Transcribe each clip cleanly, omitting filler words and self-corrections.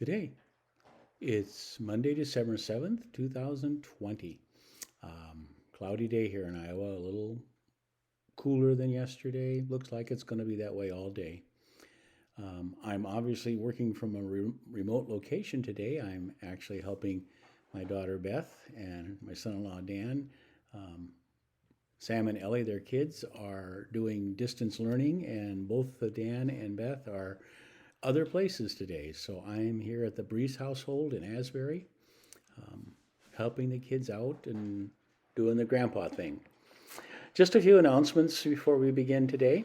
Good day. It's Monday, December 7th, 2020. Cloudy day here in Iowa, a little cooler than yesterday. Looks like it's going to be that way all day. I'm obviously working from a remote location today. I'm actually helping my daughter Beth and my son-in-law Dan. Sam and Ellie, their kids, are doing distance learning, and both Dan and Beth are other places today. So I'm here at the Breeze household in Asbury, helping the kids out and doing the grandpa thing. Just a few announcements before we begin today.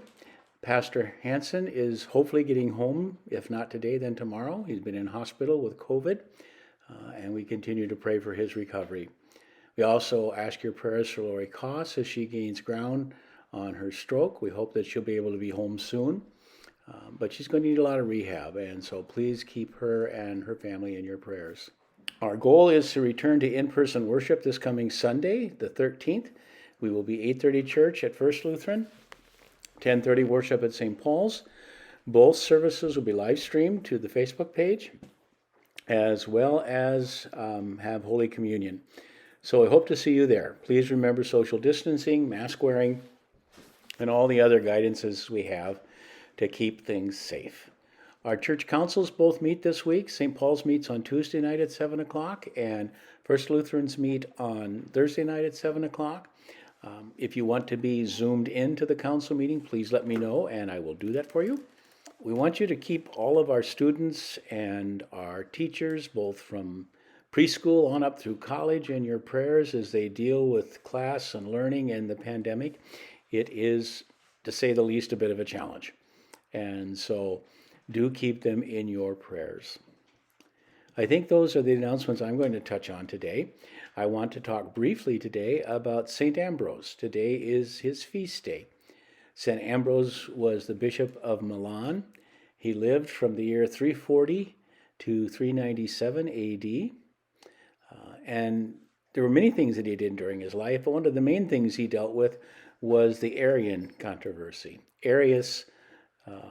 Pastor Hansen is hopefully getting home, if not today, then tomorrow. He's been in hospital with COVID, and we continue to pray for his recovery. We also ask your prayers for Lori Koss as she gains ground on her stroke. We hope that she'll be able to be home soon. But she's going to need a lot of rehab, and so please keep her and her family in your prayers. Our goal is to return to in-person worship this coming Sunday, the 13th. We will be 8:30 church at First Lutheran, 10:30 worship at St. Paul's. Both services will be live streamed to the Facebook page, as well as have Holy Communion. So I hope to see you there. Please remember social distancing, mask wearing, and all the other guidances we have to keep things safe. Our church councils both meet this week. St. Paul's meets on Tuesday night at 7 o'clock, and First Lutherans meet on Thursday night at 7 o'clock. If you want to be zoomed into the council meeting, please let me know, and I will do that for you. We want you to keep all of our students and our teachers, both from preschool on up through college, in your prayers as they deal with class and learning and the pandemic. It is, to say the least, a bit of a challenge. And so do keep them in your prayers. I think those are the announcements I'm going to touch on today. I want to talk briefly today about St. Ambrose. Today is his feast day. St. Ambrose was the Bishop of Milan. He lived from the year 340 to 397 AD. And there were many things that he did during his life, but one of the main things he dealt with was the Arian controversy. Arius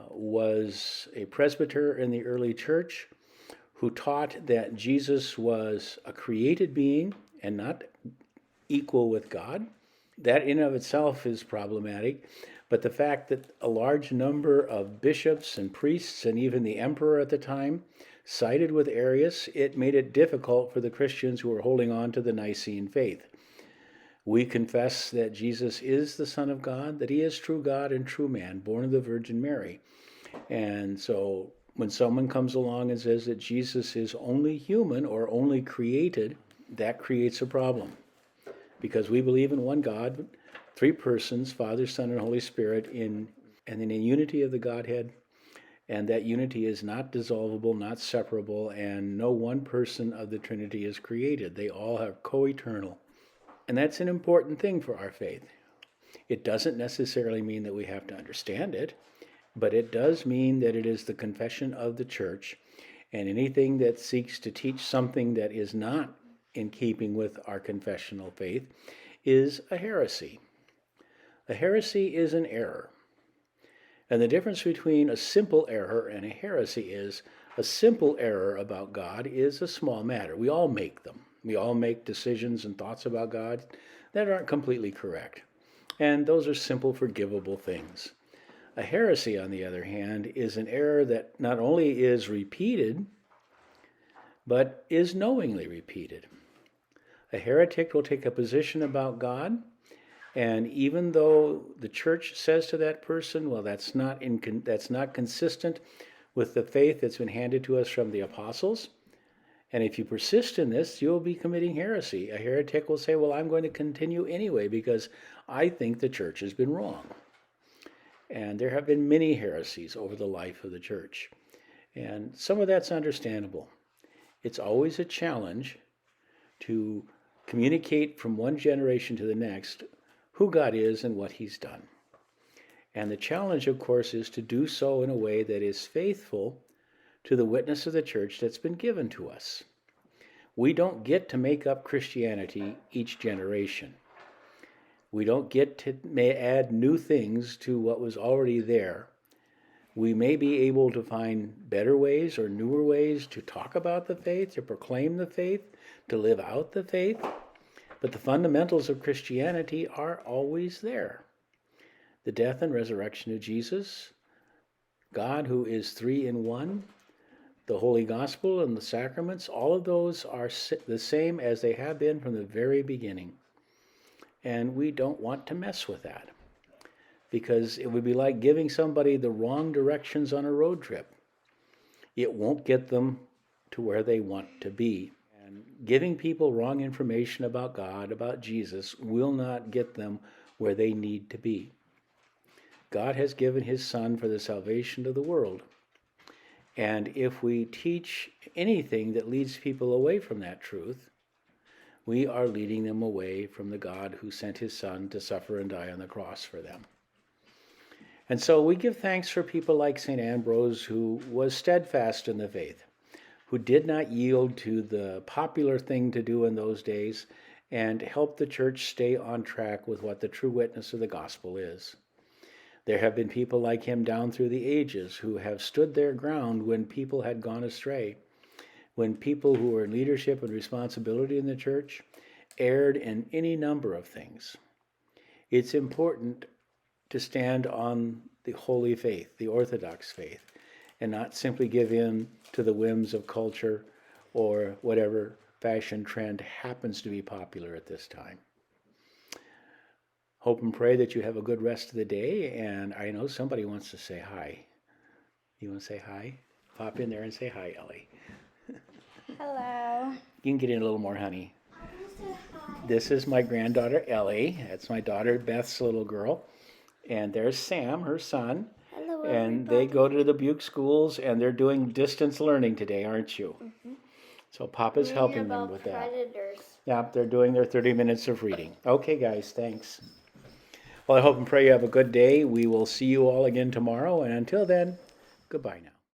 was a presbyter in the early church who taught that Jesus was a created being and not equal with God. That in and of itself is problematic, but the fact that a large number of bishops and priests and even the emperor at the time sided with Arius, it made it difficult for the Christians who were holding on to the Nicene faith. We confess that Jesus is the Son of God, that he is true God and true man, born of the Virgin Mary. And so when someone comes along and says that Jesus is only human or only created, that creates a problem. Because we believe in one God, three persons, Father, Son, and Holy Spirit, and in the unity of the Godhead. And that unity is not dissolvable, not separable, and no one person of the Trinity is created. They all are co-eternal. And that's an important thing for our faith. It doesn't necessarily mean that we have to understand it, but it does mean that it is the confession of the church, and anything that seeks to teach something that is not in keeping with our confessional faith is a heresy. A heresy is an error. And the difference between a simple error and a heresy is a simple error about God is a small matter. We all make them. We all make decisions and thoughts about God that aren't completely correct. And those are simple, forgivable things. A heresy, on the other hand, is an error that not only is repeated, but is knowingly repeated. A heretic will take a position about God, and even though the church says to that person, well, that's not consistent with the faith that's been handed to us from the apostles, and if you persist in this, you'll be committing heresy. A heretic will say, well, I'm going to continue anyway because I think the church has been wrong. And there have been many heresies over the life of the church. And some of that's understandable. It's always a challenge to communicate from one generation to the next who God is and what he's done. And the challenge, of course, is to do so in a way that is faithful to the witness of the church that's been given to us. We don't get to make up Christianity each generation. We don't get to add new things to what was already there. We may be able to find better ways or newer ways to talk about the faith, to proclaim the faith, to live out the faith, but the fundamentals of Christianity are always there. The death and resurrection of Jesus, God who is three in one, the Holy Gospel and the sacraments, all of those are the same as they have been from the very beginning. And we don't want to mess with that, because it would be like giving somebody the wrong directions on a road trip. It won't get them to where they want to be. And giving people wrong information about God, about Jesus, will not get them where they need to be. God has given his Son for the salvation of the world. And if we teach anything that leads people away from that truth, we are leading them away from the God who sent his Son to suffer and die on the cross for them. And so we give thanks for people like St. Ambrose, who was steadfast in the faith, who did not yield to the popular thing to do in those days, and helped the church stay on track with what the true witness of the gospel is. There have been people like him down through the ages who have stood their ground when people had gone astray, when people who were in leadership and responsibility in the church erred in any number of things. It's important to stand on the holy faith, the Orthodox faith, and not simply give in to the whims of culture or whatever fashion trend happens to be popular at this time. Hope and pray that you have a good rest of the day, and I know somebody wants to say hi. You want to say hi? Pop in there and say hi, Ellie. Hello. You can get in a little more, honey. I want to say hi. This is my granddaughter, Ellie. That's my daughter, Beth's little girl. And there's Sam, her son. Hello, And everybody. they go to the Buke schools, and they're doing distance learning today, aren't you? Mm-hmm. So Papa's helping them about with that. predators. Yeah, they're doing their 30 minutes of reading. Okay, guys, thanks. Well, I hope and pray you have a good day. We will see you all again tomorrow. And until then, goodbye now.